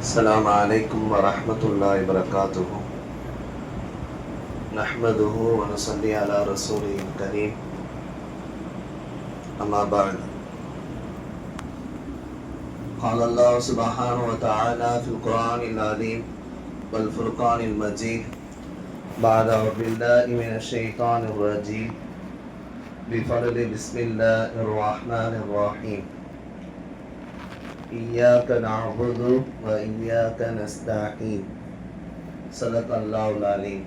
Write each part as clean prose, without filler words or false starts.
السلام عليكم ورحمة الله وبركاته. نحمده ونصلي على رسوله الكريم. أما بعد، قال الله سبحانه وتعالى في القرآن العظيم والفرقان المجيد بعد أعوذ بالله من الشيطان الرجيم بفضل بسم الله الرحمن الرحيم. إياك نعبد وإياك نستعين. صدق الله العليم.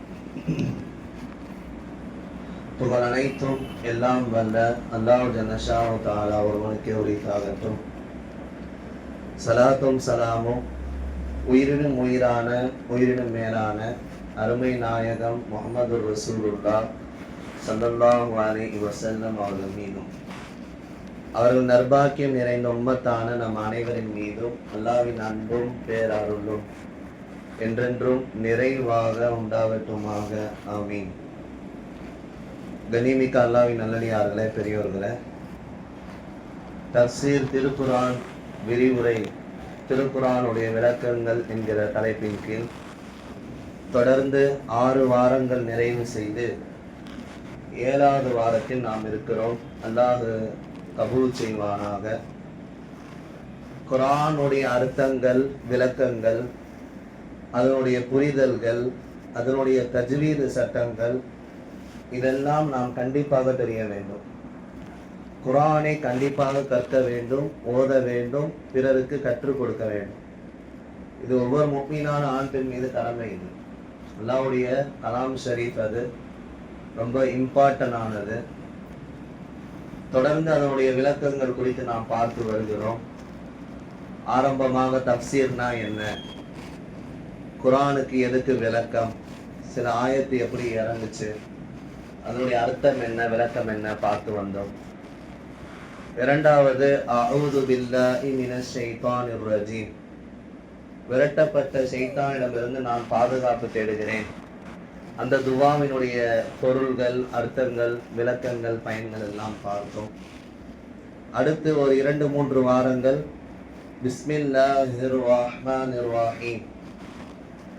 புகழ் அனைத்தும் எல்லாம் வல்ல அல்லாஹ் ஜல்லஷாஹு தஆலா ஒருவனுக்கே உரித்தாகட்டும். சலாத்தும் சலாமும் உயிரினும் உயிரான உயிரினும் மேலான அருமை நாயகம் முஹம்மது ரசூலுல்லாஹ் ஸல்லல்லாஹு அலைஹி வஸல்லம் அவர்கள் மீதும் அவர்கள் நற்பாக்கியம் நிறைந்த உம்மத்தான நம் அனைவரின் மீதும் அல்லாஹ்வின் அன்பும் பேரருளும் என்றென்றும் நிறைவாக உண்டாகட்டுமாக. ஆமீன். கண்ணியமிக்க அல்லாஹ்வின் நல்லடியார்களே, பெரியோர்களே, தஃசீர் திருக்குர்ஆன் விரிவுரை திருக்குர்ஆனுடைய விளக்கங்கள் என்கிற தலைப்பின் கீழ் தொடர்ந்து 6 வாரங்கள் நிறைவு செய்து 7வது வாரத்தில் நாம் இருக்கிறோம். அல்லாஹ் கபூல் செய்வானாக. குர்ஆனுடைய அர்த்தங்கள், விளக்கங்கள், அதனுடைய புரிதல்கள், அதனுடைய தஜ்வீது சட்டங்கள், இதெல்லாம் நாம் கண்டிப்பாக தெரிய வேண்டும். குர்ஆனை கண்டிப்பாக கற்க வேண்டும், ஓத வேண்டும், பிறருக்கு கற்றுக் கொடுக்க வேண்டும். இது ஒவ்வொரு முஃமினான ஆண் பெண் மீது கடமை. இது அல்லாஹ்வுடைய கலாம் ஷரீஃப், அது ரொம்ப இம்பார்ட்டன்ட் ஆனது. தொடர்ந்து அதனுடைய விளக்கங்கள் குறித்து நாம் பார்த்து வருகிறோம். ஆரம்பமாக தஃசீர்னா என்ன, குர்ஆனுக்கு எதுக்கு விளக்கம், சில ஆயத்து எப்படி இறங்குச்சு, அதனுடைய அர்த்தம் என்ன, விளக்கம் என்ன பார்த்து வந்தோம். இரண்டாவது அஊது பில்லாஹி மினஷ் ஷைத்தானிர் ரஜீம், விரட்டப்பட்ட ஷைத்தானிடமிருந்து நான் பாதுகாப்பு தேடுகிறேன். அந்த துவாவினுடைய பொருள்கள், அர்த்தங்கள், விளக்கங்கள், பயன்கள் எல்லாம் பார்த்தோம். அடுத்து ஒரு 2-3 வாரங்கள் பிஸ்மில்லாஹிர் ரஹ்மானிர் ரஹீம்,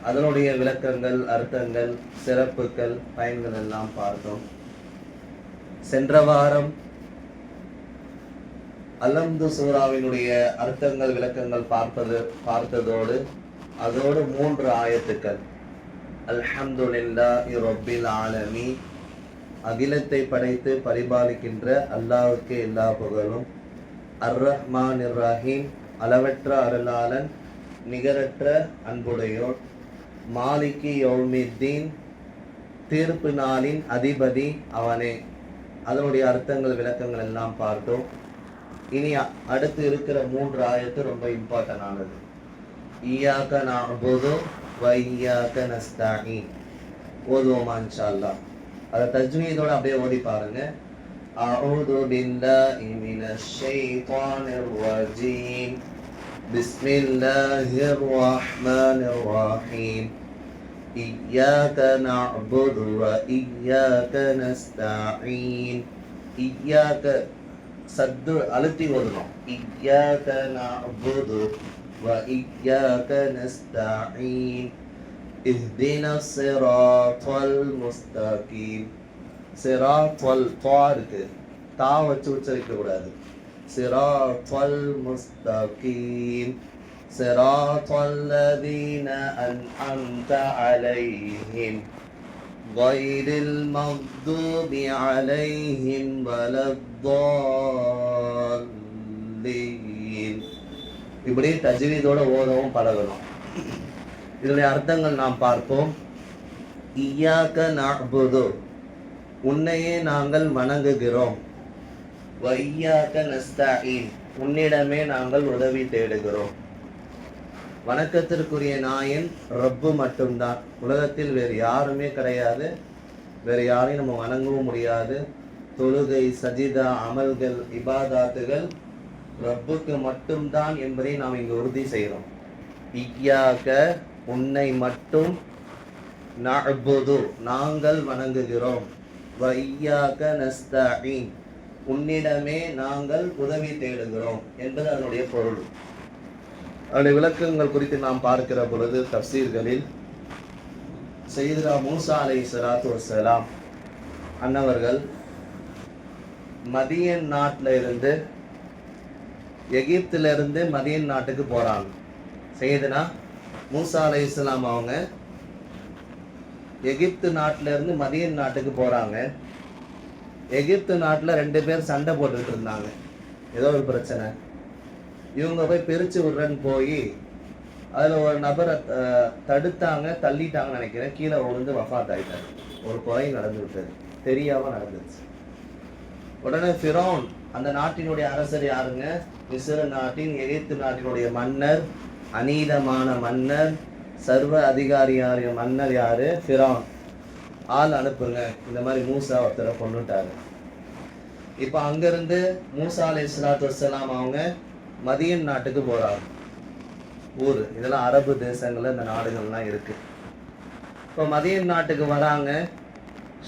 அதனுடைய விளக்கங்கள், அர்த்தங்கள், சிறப்புகள், பயன்கள் எல்லாம் பார்த்தோம். சென்ற வாரம் அல்ஹம்து சூராவினுடைய அர்த்தங்கள், விளக்கங்கள் பார்த்ததோடு அதோடு 3 ஆயத்துக்கள் அல்ஹம்துலில்லாஹி ரப்பில் ஆலமீன், அகிலத்தை படைத்து பரிபாலிக்கின்ற அல்லாஹ்வுக்கு எல்லா புகழும். அர் ரஹ்மானிர் ரஹீம், அளவற்ற அருளாளன், நிகரற்ற அன்புடையோர். மாலிகி யௌமித்தீன், தீர்ப்பு நாளின் அதிபதி அவனே. அதனுடைய அர்த்தங்கள், விளக்கங்கள் எல்லாம் பார்த்தோம். இனி அடுத்து இருக்கிற 3 ஆயத்து ரொம்ப இம்பார்ட்டன்ட் ஆனது. இய்யாக நஅபுது வ இய்யாக நஸ்தஈன். ஓதுவோமா இன்ஷா அல்லாஹ். அதை தஜ்வீதோட அப்படியே ஓதி பாருங்க. அஊது பில்லாஹி மினஷ் ஷைத்தானிர் ரஜீம். பிஸ்மில்லாஹிர் ரஹ்மானிர் ரஹீம். இய்யாக நஅபுது வ இய்யாக நஸ்தஈன். இய்யாக சத்து அழுத்தி ஓதணும். இய்யாக நஅபுது வ இய்யாக நஸ்தஈன். இஹ்தினஸ் ஸிராத்தல் முஸ்தகீம். ஸிராத்தல் தா இருக்கு, தா வச்சு உச்சரிக்க கூடாது. ஸிராத்தல் முஸ்தகீம். ஸிராத்தல் லதீன அன்அம்த அலைஹிம் கய்ரில் மக்தூபி அலைஹிம் வலத்தால்லீன். இப்படி தஜ்வீதோட ஓதவும் பழகணும். இதனுடைய அர்த்தங்கள் நாம் பார்ப்போம். இய்யாக நஅபுது, உன்னையே நாங்கள் வணங்குகிறோம். வ இய்யாக நஸ்தஈன், உன்னிடமே நாங்கள் உதவி தேடுகிறோம். வணக்கத்திற்குரிய நாயன் ரப்பு மட்டும்தான். உலகத்தில் வேறு யாருமே கிடையாது. வேறு யாரையும் நம்ம வணங்கவும் முடியாது. தொழுகை, சஜிதா, அமல்கள், இபாதாத்துகள் ரப்புக்கு மட்டும்தான் என்பதை நாம் இங்கு உறுதி செய்கிறோம். இய்யாக, உன்னை மட்டும், நஅபுது, நாங்கள் வணங்குகிறோம். வ இய்யாக அதனுடைய விளக்கங்கள் குறித்து நாம் பார்க்கிற பொழுது தஃசீர்களில் சையதுனா மூசா அலைஹிஸ்ஸலாத்து வஸ்ஸலாம் அன்னவர்கள் மதியன் நாட்டில் இருந்து எகிப்திலிருந்து மதியன் நாட்டுக்கு போகிறாங்க. சையதுனா மூசா அலைஹிஸ்ஸலாம் அவங்க எகிப்து நாட்டில் இருந்து மதியன் நாட்டுக்கு போகிறாங்க. எகிப்து நாட்டில் 2 பேர் சண்டை போட்டுக்கிட்டு இருந்தாங்க. ஏதோ ஒரு பிரச்சனை. இவங்க போய் பிரித்து விடுறன்னு போய் அதில் ஒரு நபரை தடுத்தாங்க, தள்ளிட்டாங்கன்னு நினைக்கிறேன். கீழே விழுந்து வஃபாத் ஆகிட்டார். ஒரு கொலை நடந்து விட்டது, தெரியாமல் நடந்துச்சு. உடனே ஃபிரௌன், அந்த நாட்டினுடைய அரசர் யாருங்க? மிஸ்ர நாட்டின், எகிப்து நாட்டினுடைய மன்னர், அநீதமான மன்னர், சர்வ அதிகாரியாரிய மன்னர் யாரு? ஃபிரௌன். ஆள் அனுப்புங்க, இந்த மாதிரி மூசா ஒருத்தரை கொண்டுட்டாரு. இப்போ அங்கேருந்து மூசா அலைஹிஸ்ஸலாத்து வஸ்ஸலாம் அவங்க மதியன் நாட்டுக்கு போகிறாங்க. ஊர் இதெல்லாம் அரபு தேசங்களில் இந்த நாடுகள்லாம் இருக்குது. இப்போ மதியன் நாட்டுக்கு வராங்க.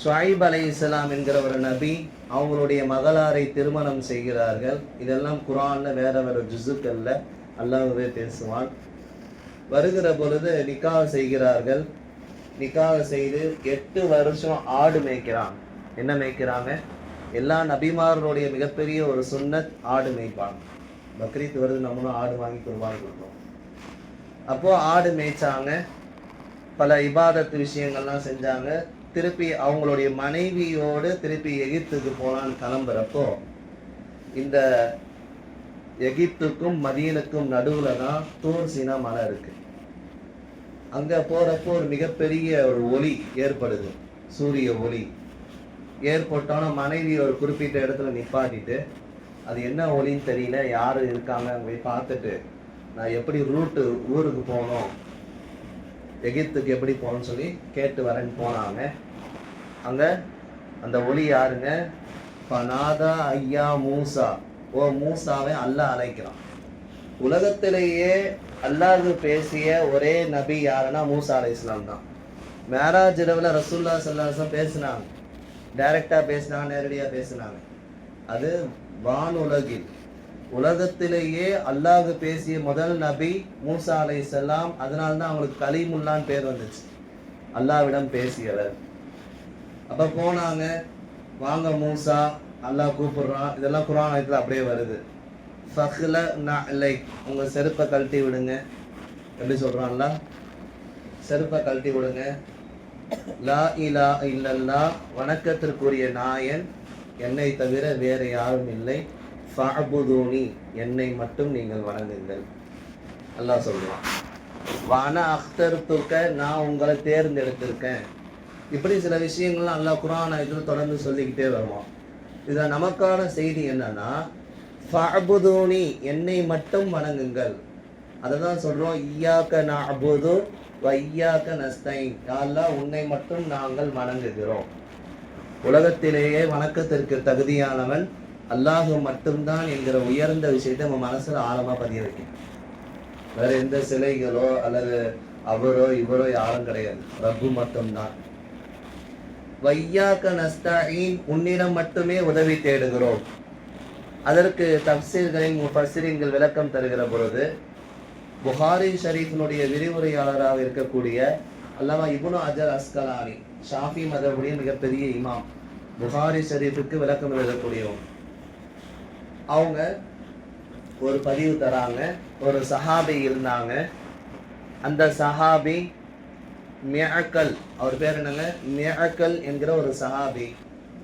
ஷுஐப் அலைஹிஸ்ஸலாம் என்கிற ஒரு நபி அவங்களுடைய மகளாரை திருமணம் செய்கிறார்கள். இதெல்லாம் குர்ஆனில் வேற வேறு ஜுஸுக்களில் அல்லாஹ்வே பேசுவான். வருகிற பொழுது நிக்காஹ் செய்கிறார்கள். நிக்காஹ் செய்து 8 வருஷம் ஆடு மேய்க்கிறாங்க. என்ன மேய்க்கிறாங்க? எல்லா நபிமார்களுடைய மிகப்பெரிய ஒரு சுன்னத், ஆடு மேய்ப்பாங்க. பக்ரீத் வருது, நம்மளும் ஆடு வாங்கி குர்பான் கொடுப்போம். அப்போது ஆடு மேய்ச்சாங்க, பல இபாதத்து விஷயங்கள்லாம் செஞ்சாங்க. திருப்பி அவங்களுடைய மனைவியோடு திருப்பி எகிப்துக்கு போனான்னு கிளம்புறப்போ இந்த எகிப்துக்கும் மதீனுக்கும் நடுவில் தான் தூர் சீனா மலை இருக்குது. அங்கே போகிறப்போ ஒரு மிகப்பெரிய ஒரு ஒளி ஏற்படுது, சூரிய ஒளி ஏற்பட்டோன்னா மனைவி ஒரு குறிப்பிட்ட இடத்துல நிப்பாட்டிட்டு, அது என்ன ஒளின்னு தெரியல, யார் இருக்காங்க போய் பார்த்துட்டு, நான் எப்படி ரூட்டு ஊருக்கு போகணும், எகிப்துக்கு எப்படி போகணும்னு சொல்லி கேட்டு வரேன்னு போனாங்க. அங்கே அந்த ஒளி யாருங்க? பனாதா ஐயா மூசா, ஓ மூசாவை அல்லாஹ் அழைக்கிறான். உலகத்திலேயே அல்லாஹ் பேசிய ஒரே நபி யாருன்னா மூசா அலைஹிஸ்ஸலாம் தான். மேராஜ் இரவில் ரசூலுல்லாஹி ஸல்லல்லாஹு அலைஹி வஸல்லம் பேசினாங்க, டைரக்டாக பேசினாங்க, நேரடியாக பேசினாங்க. அது வானுலகில் உலகத்திலேயே அல்லாஹ் பேசிய முதல் நபி மூசா அலைஹிஸ்ஸலாம். அதனால தான் அவங்களுக்கு கலீமுல்லான்னு பேர் வந்துச்சு, அல்லாஹ்விடம் பேசியவர். அப்போ போனாங்க, வாங்க மூசா, அல்லாஹ் கூப்பிடுறான். இதெல்லாம் குர்ஆன் ஆயத்தில் அப்படியே வருது. ஃபஹ்ல நஅலை, உங்கள் செருப்பை கழட்டி விடுங்க. எப்படி சொல்கிறான்ல, செருப்பை கழட்டி விடுங்க. லா இலாஹ இல்லல்லாஹ், வணக்கத்திற்குரிய நாயன் என்னை தவிர வேறு யாரும் இல்லை. ஃபஅபுதூனி, என்னை மட்டும் நீங்கள் வணங்குங்கள். அல்லாஹ் சொல்லுவான். வான அக்தர்துக்க, நான் உங்களை தேர்ந்தெடுத்திருக்கேன். இப்படி சில விஷயங்கள்லாம் அல்லாஹ் குர்ஆன் ஆயத்தில் தொடர்ந்து சொல்லிக்கிட்டே வருவான். இதில் நமக்கான செய்தி என்னன்னா, ஃபஅபுதூனி, என்னை மட்டும் வணங்குங்கள். அதை தான் சொல்கிறோம், இய்யாக நஅபுது வ இய்யாக நஸ்தைன், யா அல்லாஹ் உன்னை மட்டும் நாங்கள் வணங்குகிறோம். உலகத்திலேயே வணக்கத்திற்கு தகுதியானவன் அல்லாஹ் மட்டும்தான் என்கிற உயர்ந்த விஷயத்தை நம்ம மனசில் ஆழமாக பதிய வைக்கணும். வேறு எந்த சிலைகளோ அல்லது அவரோ இவரோ யாரும் கிடையாது, ரப்பு மட்டும்தான். வையாக்க நஸ்தஈன், உன்னிடம் மட்டுமே உதவி தேடுகிறோம். அதற்கு தஃசீர்களின் முஃபஸ்ஸிரீன்கள் விளக்கம் தருகிற பொழுது, புகாரி ஷரீஃபினுடைய விரிவுரையாளராக இருக்கக்கூடிய அல்லாமா இப்னு ஹஜர் அஸ்கலானி, ஷாஃபி மதபுடைய மிகப்பெரிய இமாம், புகாரி ஷரீஃபுக்கு விளக்கம் எழுதக்கூடியவங்க, அவங்க ஒரு பதிவு தராங்க. ஒரு சஹாபி இருந்தாங்க. அந்த சஹாபி மிஅக்கல், அவர் பேர் என்னங்க? மிஅக்கல் என்கிற ஒரு சஹாபி,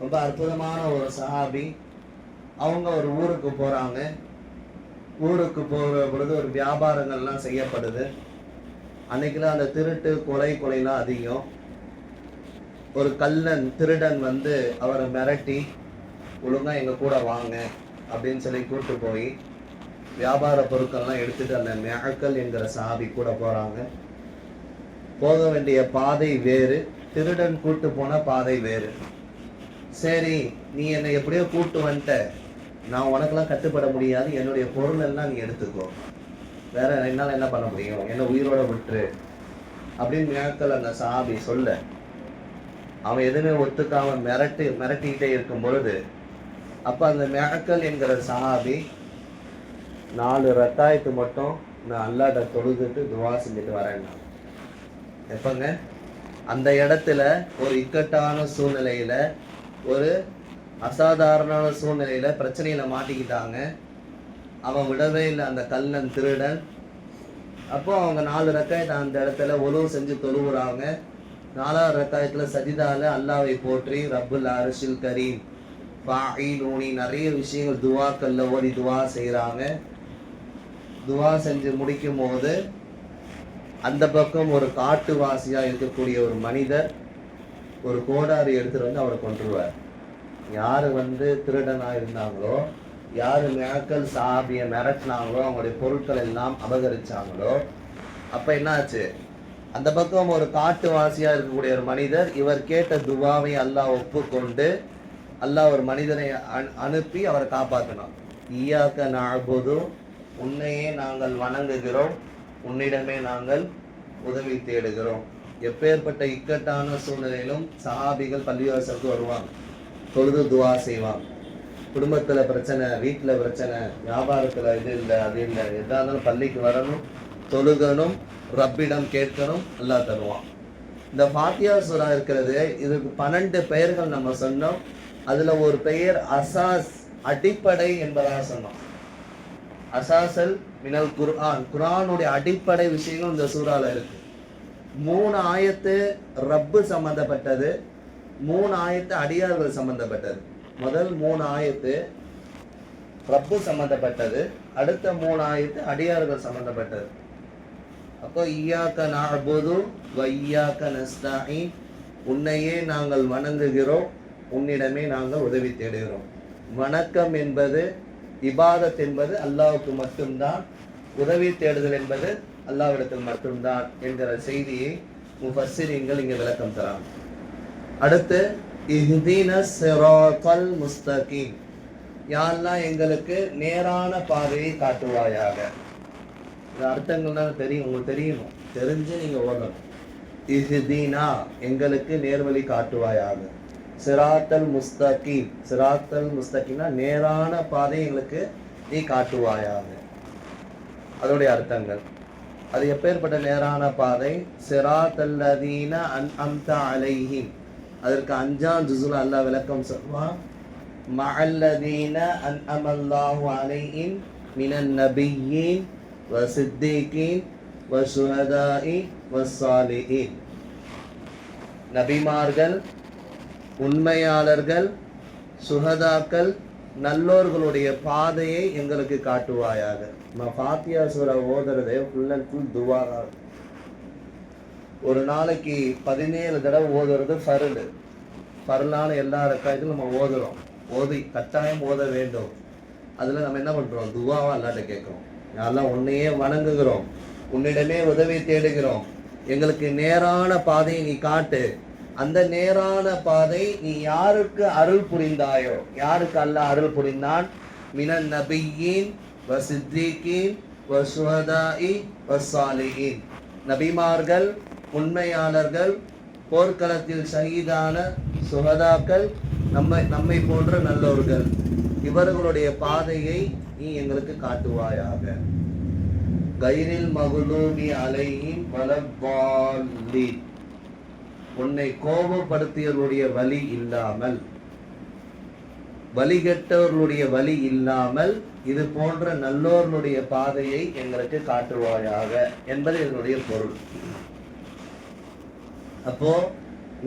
ரொம்ப அற்புதமான ஒரு சஹாபி. அவங்க ஒரு ஊருக்கு போகிறாங்க. ஊருக்கு போகிற பொழுது ஒரு வியாபாரங்கள்லாம் செய்யப்படுது. அன்னைக்கெல்லாம் அந்த திருட்டு கொலைலாம் அதிகம். ஒரு கள்ளன், திருடன் வந்து அவரை மிரட்டி, ஒழுங்காக எங்கள் கூட வாங்க அப்படின்னு சொல்லி கூப்பிட்டு போய் வியாபார பொருட்கள்லாம் எடுத்துகிட்டு அந்த மிஅக்கல் என்கிற சஹாபி கூட போகிறாங்க. போக வேண்டிய பாதை வேறு, திருடன் கூட்டு போன பாதை வேறு. சரி, நீ என்னை எப்படியோ கூட்டு வந்துட்ட, நான் உனக்கெல்லாம் கட்டுப்பட முடியாது, என்னுடைய பொருள் எல்லாம் நீ எடுத்துக்கோ, வேற என்னால் என்ன பண்ண முடியும், என்னை உயிரோட விட்டுரு அப்படின்னு மிஅக்கல் அந்த சஹாபி சொல்ல, அவன் எதுவுமே ஒத்துக்காம மிரட்டிக்கிட்டே இருக்கும் பொழுது, அப்போ அந்த மிஅக்கல் என்கிற சஹாபி 4 ரக்காயத்து மட்டும் நான் அல்லாஹ்ட்ட தொழுதுட்டு துவா செஞ்சுட்டு வரேன். எப்பங்க அந்த இடத்துல ஒரு இக்கட்டான சூழ்நிலையில, ஒரு அசாதாரண சூழ்நிலையில பிரச்சனையில மாட்டிக்கிட்டாங்க. அவன் விடவே இல்லை, அந்த கள்ளன் திருடன். அப்போ அவங்க 4 ரக்காயத்தை அந்த இடத்துல உதவு செஞ்சு தொழுவுறாங்க. 4வது ரக்காயத்துல சஜிதால அல்லாவை போற்றி ரப்புல் அர்ஷில் கரீம் ஃபாயிலூனி நிறைய விஷயங்கள் துவாக்கல்ல ஓடி துவா செய்கிறாங்க. துவா செஞ்சு முடிக்கும் போது அந்த பக்கம் ஒரு காட்டுவாசியா இருக்கக்கூடிய ஒரு மனிதர் ஒரு கோடாரி எடுத்துட்டு வந்து அவரை கொன்றுவார். யாரு திருடனா இருந்தாங்களோ, யாரு மேக்கல் சாபிய மிரட்டினாங்களோ, அவங்களுடைய பொருட்கள் எல்லாம் அபகரிச்சாங்களோ, அப்ப என்னாச்சு, அந்த பக்கம் ஒரு காட்டுவாசியா இருக்கக்கூடிய ஒரு மனிதர் இவர் கேட்ட துவாவை அல்லாஹ் ஒப்புக்கொண்டு அல்லாஹ் ஒரு மனிதனை அனுப்பி அவரை காப்பாற்றினான். ஈயாக்க நஅபுது, உன்னையே நாங்கள் வணங்குகிறோம், உன்னிடமே நாங்கள் உதவி தேடுகிறோம். எப்பேற்பட்ட இக்கட்டான சூழ்நிலையிலும் சஹாபிகள் பள்ளிவாசலுக்கு வருவாங்க, தொழுது துவா செய்வாங்க. குடும்பத்துல பிரச்சனை, வீட்டுல பிரச்சனை, வியாபாரத்துல இது இல்லை அது இல்லை, எதா இருந்தாலும் பள்ளிக்கு வரணும், தொழுகணும், ரப்பிடம் கேட்கணும், அல்லாஹ் தருவான். இந்த ஃபாத்தியா சூரா இருக்கிறது, இதுக்கு 12 பெயர்கள் நம்ம சொன்னோம். அதுல ஒரு பெயர் அசாஸ், அடிப்படை என்பதாக சொன்னோம். அசாசல் மினல் குர்ஆன், குர்ஆனுடைய அடிப்படை விஷயங்கள் இந்த சூறால இருக்கு. 3 ஆயத்து ரப்பு சம்பந்தப்பட்டது, 3 ஆயத்து அடியார்கள் சம்பந்தப்பட்டது. முதல் 3 ஆயத்து ரப்பு சம்பந்தப்பட்டது, அடுத்த 3 ஆயத்து அடியார்கள் சம்பந்தப்பட்டது. அப்போ ஈயாக்க நஅபுது வ ஈயாக்க நஸ்தஈன், உன்னையே நாங்கள் வணங்குகிறோம், உன்னிடமே நாங்கள் உதவி தேடுகிறோம். வணக்கம் என்பது, இபாதத் என்பது அல்லாஹ்வுக்கு மட்டும்தான், உதவி தேடுதல் என்பது அல்லாஹ்விடத்தில் மட்டும்தான் என்கிற செய்தியை முஃபஸ்ஸிரீன்கள் இங்கே விளக்கம் தராங்க. அடுத்து இஹ்தினஸ் ஸிராத்தல் முஸ்தகீம், யா அல்லாஹ் எங்களுக்கு நேரான பாதையை காட்டுவாயாக. இந்த அர்த்தங்கள்லாம் தெரியும், உங்களுக்கு தெரியணும், தெரிஞ்சு நீங்க ஓடணும். இஹ்தினா, எங்களுக்கு நேர்வழி காட்டுவாயாக. சிராத்தல் முஸ்தகீம், சிராத்தல் முஸ்தகீம்னா நேரான பாதை எங்களுக்கு நீ காட்டுவாயாக. அதோடைய அர்த்தங்கள், அது எப்பேற்பட்ட நேரான பாதை? சிராத்தல்லதீன அன்அம்த அலைஹிம், அதற்கு 5ஆம் ஜுஸுல அல்லாஹ் விளக்கம் சொல்வான். மஅல்லதீன அன்அமல்லாஹு அலைஹிம் மினன் நபிய்யீன் வசித்தீகீன் வசுஹதாஇ வஸ்ஸாலிஹீன், நபிமார்கள், உண்மையாளர்கள், சுஹதாக்கள், நல்லோர்களுடைய பாதையை எங்களுக்கு காட்டுவாயாக. ஃபாத்தியா சூரா ஓதுறதே ஃபுல் அண்ட் ஃபுல் துவா தான். ஒரு நாளைக்கு 17 தடவை ஓதுறது ஃபர்லு. ஃபர்லான எல்லா ரக்காயத்திலும் நம்ம ஓதுறோம், ஓதி கட்டாயம் ஓத வேண்டும். அதில் நம்ம என்ன பண்ணுறோம், துவாவா அல்லாட்ட கேட்குறோம். யாரெல்லாம் உன்னையே வணங்குகிறோம், உன்னிடமே உதவி தேடுகிறோம், எங்களுக்கு நேரான பாதையை நீ காட்டு. அந்த நேரான பாதை நீ யாருக்கு அருள் புரிந்தாயோ, யாருக்கு அல்லாஹ் அருள் புரிந்தான்? மினன் நபிய்யீன் வசித்தீகீன் வசுஹதாஇ வஸ்ஸாலிஹீன், நபிமார்கள், உண்மையாளர்கள், போர்க்களத்தில் ஷஹீதான சுஹதாக்கள், நம்மை போன்ற நல்லோர்கள், இவர்களுடைய பாதையை நீ எங்களுக்கு காட்டுவாயாக. கைரில் மகுலூபி அலைஹிம் வலத்தால்லீன், உன்னை கோபப்படுத்தியவர்களுடைய வழி இல்லாமல், வழிகெட்டவர்களுடைய வழி இல்லாமல், இது போன்ற நல்லோர்களுடைய பாதையை எங்களுக்கு காட்டுவாயாக என்பது இதனுடைய பொருள். அப்போ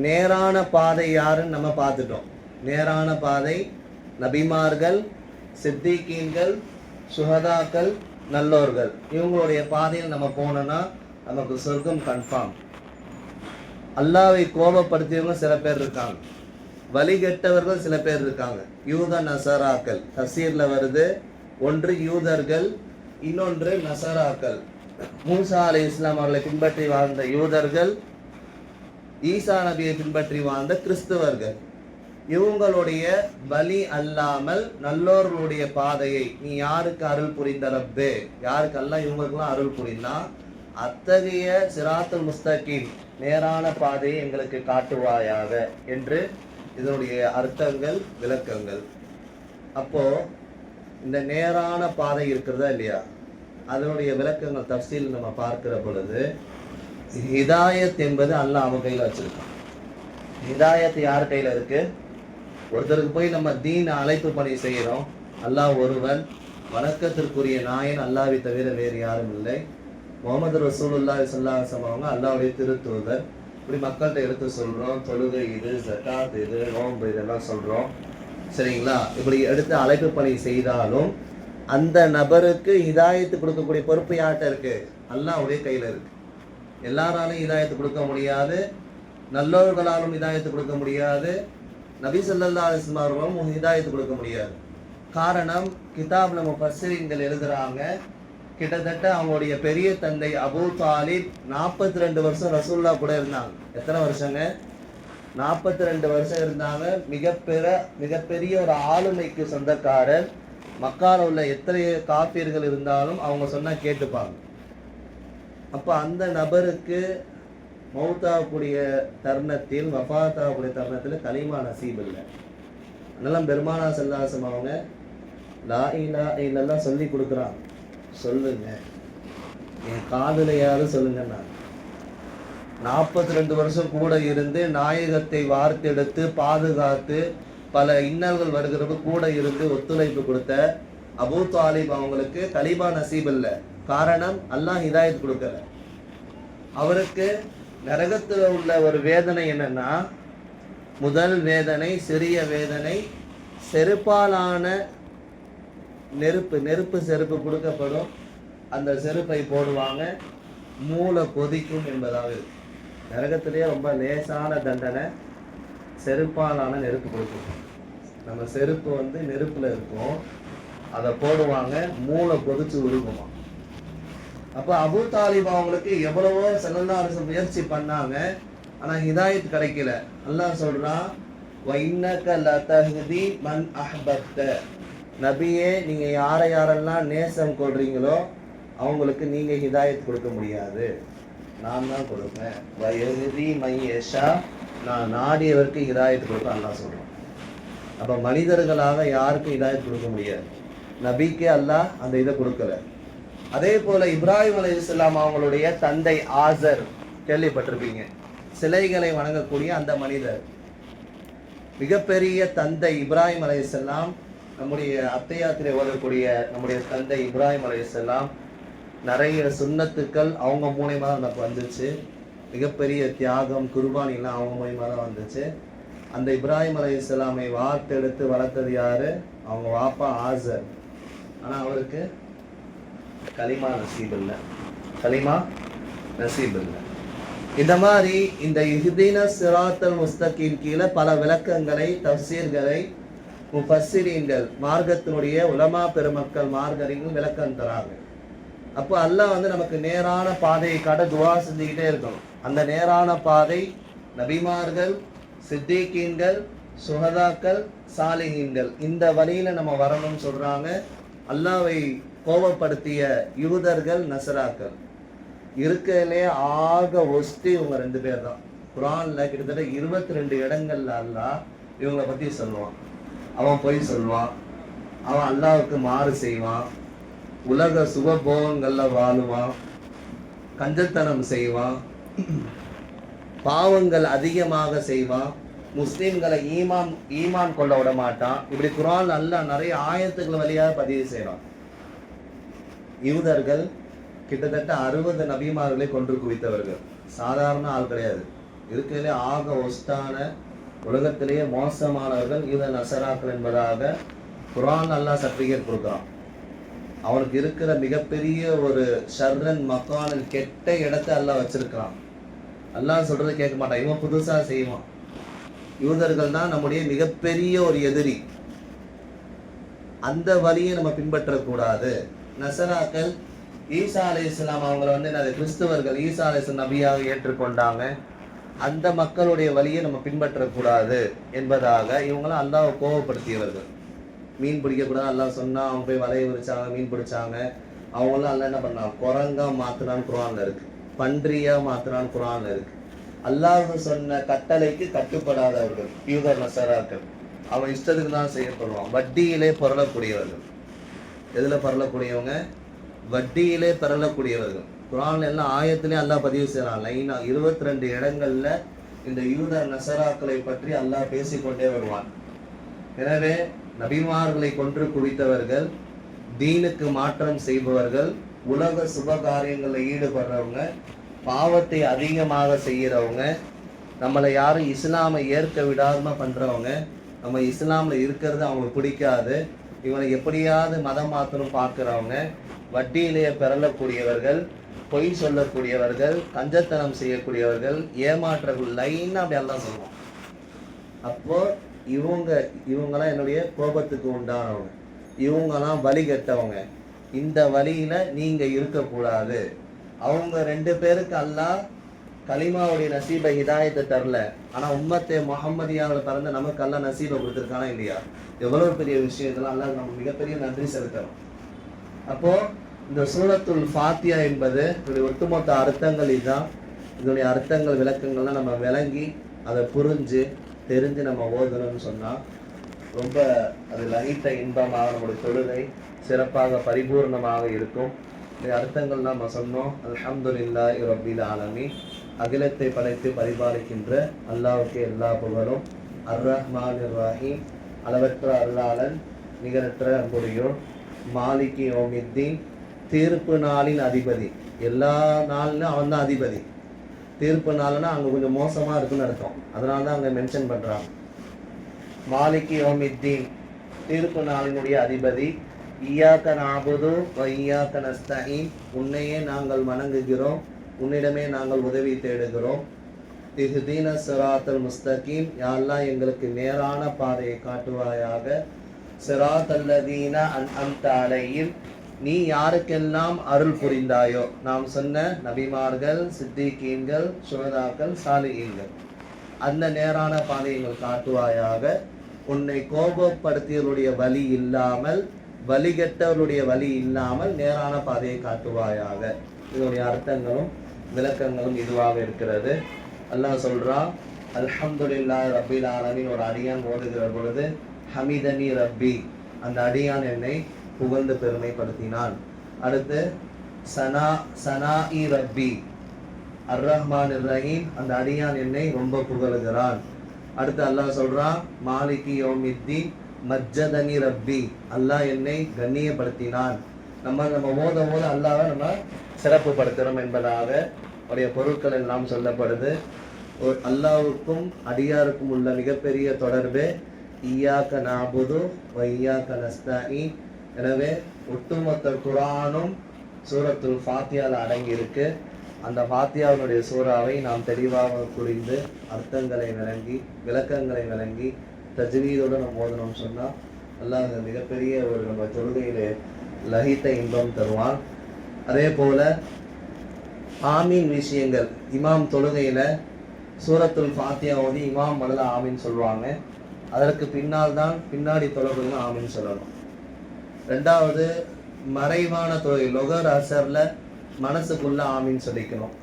நேரான பாதை யாருன்னு நம்ம பார்த்துட்டோம். நேரான பாதை நபிமார்கள், சித்திகீன்கள், சுஹதாக்கள், நல்லோர்கள், இவங்களுடைய பாதையில் நம்ம போனோம்னா நமக்கு சொர்க்கம் கன்ஃபார்ம். அல்லாவை கோபப்படுத்தியவங்க சில பேர் இருக்காங்க, வழிகெட்டவர்கள் சில பேர் இருக்காங்க. யூத நசராக்கள், தஃசீர்ல வருது, ஒன்று யூதர்கள், இன்னொன்று நசராக்கள். மூசா அலைஹிஸ்ஸலாம் அவர்களை பின்பற்றி வாழ்ந்த யூதர்கள், ஈசா நபியை பின்பற்றி வாழ்ந்த கிறிஸ்தவர்கள். இவங்களுடைய வழி அல்லாமல் நல்லோர்களுடைய பாதையை நீ யாருக்கு அருள் புரிந்த ரப்பே, யாருக்கு அல்லாஹ் இவங்களுக்கெல்லாம் அருள் புரிந்தா, அத்தகைய சிராத்துல் முஸ்தகீம் நேரான பாதையை எங்களுக்கு காட்டுவாயாக என்று இதனுடைய அர்த்தங்கள், விளக்கங்கள். அப்போ இந்த நேரான பாதை இருக்கிறதா இல்லையா, அதனுடைய விளக்கங்கள் தஃசீல் நம்ம பார்க்கிற பொழுது, ஹிதாயத் என்பது அல்லாஹ் அவன் கையில் வச்சிருக்கான். ஹிதாயத் யார் கையில் இருக்கு? ஒருத்தருக்கு போய் நம்ம தீன் அழைப்பு பணி செய்கிறோம். அல்லாஹ் ஒருவன், வணக்கத்திற்குரிய நாயன் அல்லாஹ்வை தவிர வேறு யாரும் இல்லை. முகமது ரசூலுல்லாஹி ஸல்லல்லாஹு அலைஹி வஸல்லம் அவங்க அல்லாஹ்வுடைய திருத்தூதர். இப்படி மக்கள்கிட்ட எடுத்து சொல்கிறோம். தொழுகை இது, ஜகாத் இது, நோன்பு இதெல்லாம் சொல்கிறோம். சரிங்களா? இப்படி எடுத்து அழைப்பு பணி செய்தாலும் அந்த நபருக்கு ஹிதாயத்து கொடுக்கக்கூடிய பொறுப்பு யார்கிட்ட இருக்கு? அல்லாஹ்வுடைய கையில் இருக்கு. எல்லாராலும் ஹிதாயத்து கொடுக்க முடியாது, நல்லவர்களாலும் ஹிதாயத்து கொடுக்க முடியாது, நபி ஸல்லல்லாஹு அலைஹி வஸல்லம் அவர்களும் ஹிதாயத்து கொடுக்க முடியாது. காரணம், கிதாப்ல முஃபஸ்ஸிரீன்கள் எழுதுறாங்க, கிட்டத்தட்ட அவங்களுடைய பெரிய தந்தை அபூ தாலிப் 42 வருஷம் ரசூலுல்லாஹ் கூட இருந்தாங்க. எத்தனை வருஷங்க? 42 வருஷம் இருந்தாங்க. மிகப்பெரிய ஒரு ஆளுமைக்கு சொந்தக்காரர். மக்கால உள்ள எத்தனை காஃபிர்கள் இருந்தாலும் அவங்க சொன்னா கேட்டுப்பாங்க. அப்ப அந்த நபருக்கு மௌத்தாகக்கூடிய தருணத்தில், வஃபாத்தாகக்கூடிய தருணத்தில் கலிமா நசீப் இல்லை. அதனால பெருமானா ஸல்லல்லாஹு அலைஹி வஸல்லம் அவங்க லா இலாஹ இல்லல்லாஹ் சொல்லி கொடுக்குறாங்க. சொல்லுங்க, என் காதுலையாவது சொல்லுங்கன்னா. 42 வருஷம் கூட இருந்து நாயகத்தை வார்த்தெடுத்து பாதுகாத்து பல இன்னல்கள் வருகிறப்ப கூட இருந்து ஒத்துழைப்பு கொடுத்த அபூ தாலிப் அவங்களுக்கு கலிமா நசீப் இல்லை. காரணம், அல்லாஹ் ஹிதாயத் கொடுக்கல. அவருக்கு நரகத்தில் உள்ள ஒரு வேதனை என்னன்னா, முதல் வேதனை சிறிய வேதனை, செருப்பாலான நெருப்பு செருப்பு கொடுக்கப்படும். அந்த செருப்பை போடுவாங்க, மூளை கொதிக்கும் என்பதாக இருக்கு. நரகத்திலேயே ரொம்ப லேசான தண்டனை செருப்பாலான நெருப்பு கொடுக்கும். நம்ம செருப்பு நெருப்புல இருக்கும், அதை போடுவாங்க, மூளை கொதிச்சு உருகுமா. அப்ப அபூ தாலிப் அவங்களுக்கு எவ்வளவோ ஸல்லல்லாஹு அலைஹி வஸல்லம் முயற்சி பண்ணாங்க, ஆனா ஹிதாயத் கிடைக்கல. அல்லாஹ் சொல்றான், வஇன்னக லதஹ்தி மன் அஹ்பப்த, நபியே நீங்க யாரெல்லாம் நேசம் கொள்றீங்களோ அவங்களுக்கு நீங்க ஹிதாயத் கொடுக்க முடியாது, நான் தான் கொடுப்பேன். வயஹ்தி மையஷா, நான் நாடியவருக்கு ஹிதாயத் கொடுப்பேன் அல்லாஹ் சொல்றான். அப்ப மனிதர்களாக யாருக்கும் ஹிதாயத் கொடுக்க முடியாது. நபிக்கு அல்லாஹ் அந்த இதை கொடுக்கல. அதே போல இப்ராஹிம் அலைஹிஸ்ஸலாம் அவங்களுடைய தந்தை ஆசர், கேள்விப்பட்டிருப்பீங்க, சிலைகளை வணங்கக்கூடிய அந்த மனிதர். மிகப்பெரிய தந்தை இப்ராஹிம் அலைஹிஸ்ஸலாம், நம்முடைய அத்தையாத்திரை ஓதக்கூடிய நம்முடைய தந்தை இப்ராஹிம் அலைஹிஸ்ஸலாம், நிறைய சுன்னத்துக்கள் அவங்க மூலியமா தான் நமக்கு வந்துச்சு. மிகப்பெரிய தியாகம் குர்பானிலாம் அவங்க மூலியமா தான் வந்துச்சு. அந்த இப்ராஹிம் அலைஹிஸ்ஸலாமை வார்த்தெடுத்து வளர்த்தது யாரு? அவங்க வாப்பா ஆசர். ஆனா அவருக்கு கலிமா நசீப் இல்லை. கலிமா நசீப் இல்லை. இந்த மாதிரி இந்த இஹ்தின சிராத்தல் முஸ்தகீம் கீழே பல விளக்கங்களை, தஃசீர்களை முஃபஸ்ஸிரீன்கள், மார்க்கத்தினுடைய உலமா பெருமக்கள் மார்க்கறிஞர்கள் விளக்கம் தராங்க. அப்போ அல்லாஹ் நமக்கு நேரான பாதையை காட்ட துவா செஞ்சுக்கிட்டே இருக்கணும். அந்த நேரான பாதை நபிமார்கள், சித்திகீன்கள், சுஹதாக்கள், சாலிஹீன்கள், இந்த வழியில நம்ம வரணும்னு சொல்றாங்க. அல்லாஹ்வை கோபப்படுத்திய யூதர்கள், நசராக்கள் இருக்கையிலே ஆக ஒஸ்தி இவங்க 2 பேர் தான். குர்ஆன்ல கிட்டத்தட்ட 22 இடங்கள்ல அல்லாஹ் இவங்களை பத்தி சொல்லுவான். அவன் பொய் சொல்லுவான், அவன் அல்லாஹ்வுக்கு மாறு செய்வான், உலக சுகபோகங்கள்ல வாழுவான், கஞ்சத்தனம் செய்வான், பாவங்கள் அதிகமாக செய்வான், முஸ்லிம்களை ஈமான் கொள்ள விட மாட்டான். இப்படி குர்ஆன் அல்லாஹ் நிறைய ஆயத்துக்கள் வழியாக பதிவு செய்யறான். யூதர்கள் கிட்டத்தட்ட 60 நபிமார்களை கொன்று குவித்தவர்கள், சாதாரண ஆள் கிடையாது. இருக்கையிலே ஆக ஒஸ்டான, உலகத்திலேயே மோசமானவர்கள் யூத நசராக்கள் என்பதாக குர்ஆன் அல்லாஹ் சர்டிஃபிகேட் கொடுக்குறான். அவனுக்கு இருக்கிற மிகப்பெரிய ஒரு ஷர்ரன் மக்கானில், கெட்ட இடத்தை அல்லாஹ் வச்சிருக்கான். அல்லாஹ் சொல்றது கேட்க மாட்டான், இவன் புதுசா செய்வான். யூதர்கள் தான் நம்முடைய மிகப்பெரிய ஒரு எதிரி. அந்த வழியை நம்ம பின்பற்றக்கூடாது. நசராக்கள் ஈசா அலைஹிஸ்ஸலாம் அவங்களை கிறிஸ்தவர்கள் ஈசா அலைஹிஸ்ஸலாம் நபியாக ஏற்றுக்கொண்டாங்க. அந்த மக்களுடைய வழியை நம்ம பின்பற்றக்கூடாது என்பதாக இவங்களாம் அல்லாஹ்வை கோபப்படுத்தியவர்கள். மீன் பிடிக்கக்கூடாது அல்லாஹ் சொன்னா அவங்க போய் வலையை விரிச்சாங்க, மீன் பிடிச்சாங்க. அவங்களாம் அல்லாஹ் என்ன பண்ணாங்க? குரங்கா மாத்துறான்னு குர்ஆன்ல இருக்கு, பன்றியா மாத்துறான்னு குர்ஆன்ல இருக்கு. அல்லாஹ் சொன்ன கட்டளைக்கு கட்டுப்படாதவர்கள் யூதர் நசராக்கள். அவன் இஷ்டத்துக்கு தான் செய்யப்படுவான். வட்டியிலே புரளக்கூடியவர்கள். எதில் பரலக்கூடியவங்க? வட்டியிலே பரலக்கூடியவர்கள். குர்ஆன்ல எல்லாம் ஆயத்திலே அல்லாஹ் பதிவு செய்கிறான். லைனா 22 இடங்கள்ல இந்த யூத நசராக்களை பற்றி அல்லாஹ் பேசிக்கொண்டே வருவான். எனவே நபிமார்களை கொன்று குவித்தவர்கள், தீனுக்கு மாற்றம் செய்பவர்கள், உலக சுபகாரியங்களில் ஈடுபடுறவங்க, பாவத்தை அதிகமாக செய்கிறவங்க, நம்மளை யாரும் இஸ்லாமை ஏற்க விடாம பண்றவங்க, நம்ம இஸ்லாம்ல இருக்கிறது அவங்களுக்கு பிடிக்காது, இவனை எப்படியாவது மதம் மாற்றணும் பார்க்குறவங்க, வட்டியிலேயே பெறலக்கூடியவர்கள், பொய் சொல்லக்கூடியவர்கள், கஞ்சத்தனம் செய்யக்கூடியவர்கள், ஏமாற்றர்கள், லைனாக அப்படி எல்லாம் சொல்லுவோம். அப்போ இவங்கெல்லாம் என்னுடைய கோபத்துக்கு உண்டானவங்க, இவங்கெல்லாம் வழி கெட்டவங்க, இந்த வழியில நீங்க இருக்கக்கூடாது. அவங்க 2 பேருக்கு அல்லாஹ் கலிமாவுடைய நசீபை ஹிதாயத்தை தரல, ஆனா உம்மத்தே முஹம்மதியாவில் பிறந்த நமக்கு அல்லாஹ் நசீபை கொடுத்துருக்கானா இல்லையா? எவ்வளவு பெரிய விஷயத்தெல்லாம் அல்லாஹ் நம்ம மிகப்பெரிய நன்றி செலுத்தணும். அப்போ இந்த சூரத்துல் ஃபாத்தியா என்பது இதனுடைய ஒட்டுமொத்த அர்த்தங்கள் இதுதான். இதனுடைய அர்த்தங்கள் விளக்கங்கள்லாம் நம்ம விளங்கி அதை புரிஞ்சு தெரிஞ்சு நம்ம ஓதணும்னு சொன்னா ரொம்ப அது லகித்த இன்பமாக நம்முடைய தொழுகை சிறப்பாக பரிபூர்ணமாக இருக்கும். இந்த அர்த்தங்கள் நம்ம சொன்னோம். அல்ஹம்துலில்லாஹி ரப்பில் ஆலமீன். அகிலத்தை படைத்து பரிபாலிக்கின்ற அல்லாஹ்வுக்கு எல்லா புகழும். அர் ரஹ்மானிர் ரஹீம், அளவற்ற அருளாளன் நிகரற்ற அன்புடையோர். மாலிகி யௌமித்தீன், தீர்ப்பு நாளின் அதிபதி. எல்லா நாளிலும் அவன் தான் அதிபதி. தீர்ப்பு நாள்னா அங்கே கொஞ்சம் மோசமாக இருக்குன்னு அர்த்தம், அதனால தான் அங்கே மென்ஷன் பண்ணுறாங்க. மாலிகி யௌமித்தீன், தீர்ப்பு நாளினுடைய அதிபதி. இய்யாக நஅபுது வ இய்யாக நஸ்தஈன், உன்னையே நாங்கள் வணங்குகிறோம், உன்னிடமே நாங்கள் உதவி தேடுகிறோம். இஹ்தின ஸிராத்தல் முஸ்தகீம், யா அல்லாஹ் எங்களுக்கு நேரான பாதையை காட்டுவாயாக. ஸிராத்தல்லதீன அன்அம்த அலைஹிம், நீ யாருக்கெல்லாம் அருள் புரிந்தாயோ, நாம் சொன்ன நபிமார்கள், சித்திகீன்கள், சுஹதாக்கள், சாலிஹீன்கள், அந்த நேரான பாதையை எங்கள் காட்டுவாயாக. உன்னை கோபப்படுத்தியவருடைய வழி இல்லாமல், வழிகெட்டவருடைய வழி இல்லாமல் நேரான பாதையை காட்டுவாயாக. இதனுடைய அர்த்தங்களும் விளக்கங்களும் இதுவாக இருக்கிறது. அல்லாஹ் சொல்றான், அல்ஹம்துலில்லாஹி ரப்பில் ஆலமீன். ஒரு அடியான் ஓதுகிற பொழுது ஹமிதனி ரப்பி, அந்த அடியான் என்னை புகழ்ந்து பெருமைப்படுத்தினான். அடுத்து சனாஇ ரப்பி அர் ரஹ்மான் ரஹீம், அந்த அடியான் என்னை ரொம்ப புகழுகிறான். அடுத்து அல்லாஹ் சொல்றான், மாலிகி யௌமித்தீன் மஜ்ஜதனி ரப்பி, அல்லாஹ் என்னை கண்ணியப்படுத்தினான். நம்ம ஓத அல்லாஹ்வை நம்ம சிறப்புப்படுத்துகிறோம் என்பதாக உடைய பொருட்கள் எல்லாம் சொல்லப்படுது. அல்லாஹ்வுக்கும் அடியாருக்கும் உள்ள மிகப்பெரிய தொடர்பு இய்யாக நஅபுது வ இய்யாக நஸ்தஈன். எனவே ஒட்டுமொத்த குர்ஆனும் சூரத்துல் ஃபாத்தியால அடங்கி இருக்கு. அந்த ஃபாத்தியாவுடைய சூறாவை நாம் தெளிவாக புரிந்து அர்த்தங்களை விளங்கி விளக்கங்களை விளங்கி தஜ்வீதோடு நம்ம ஓதணும்னு சொன்னால் அல்லாஹ் மிகப்பெரிய ஒரு நம்ம தொழுகையிலே லகித்த இன்பம் தருவான். அதே போல ஆமீன் விஷயங்கள், இமாம் தொழுகையில் சூரத்துல் ஃபாத்தியா ஓதி இமாம் முதல்ல ஆமீன் சொல்லுவாங்க. அதற்கு பின்னால் தான் பின்னாடி தொழுகையில் ஆமீன் சொல்லணும். ரெண்டாவது மறைவான தொழுகை லொகர் அசரில் மனசுக்குள்ள ஆமீன் சொல்லிக்கணும்.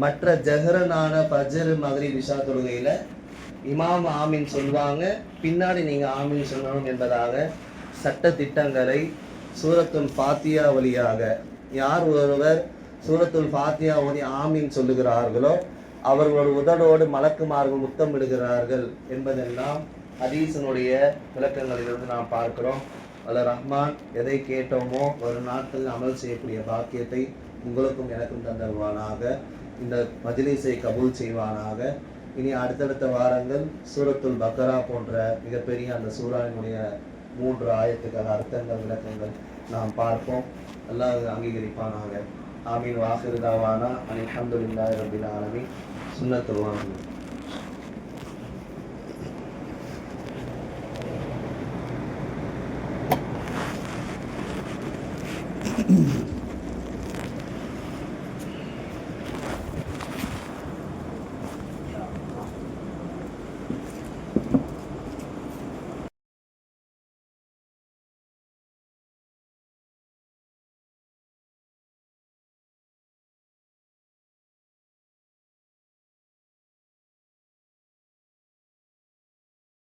மற்ற ஜஹரனான ஃபஜ்ர் மக்ரிப் இஷா தொழுகையில் இமாம் ஆமீன் சொல்லுவாங்க, பின்னாடி நீங்கள் ஆமீன் சொல்லணும் என்பதாக சட்ட திட்டங்களை சூரத்துல் ஃபாத்தியா வழியாக யார் ஒருவர் சூரத்துல் ஃபாத்தியா ஓதி ஆமீன் சொல்லுகிறார்களோ அவர்களோட உதடோடு மலக்குமார்கள் முத்தமிடுகிறார்கள் என்பதெல்லாம் ஹதீஸினுடைய விளக்கங்களிலிருந்து நாம் பார்க்கிறோம். அல்ல ரஹ்மான் எதை கேட்டோமோ ஒரு நாட்களில் அமல் செய்யக்கூடிய பாக்கியத்தை உங்களுக்கும் எனக்கும் தந்தருவானாக. இந்த மஜ்லிஸை கபூல் செய்வானாக. இனி அடுத்தடுத்த வாரங்கள் சூரத்துல் பக்கரா போன்ற மிகப்பெரிய அந்த சூறாவினுடைய 3 ஆயத்துக்கள் அர்த்தங்கள் விளக்கங்கள் நாம் பார்ப்போம். அல்லாஹ் அங்கீகரிப்பானாக. ஆமீன். வாஹிரு தாவானா அல்ஹம்துலில்லாஹி ரப்பில் ஆலமீன். சுன்னத்துல் வாஹி.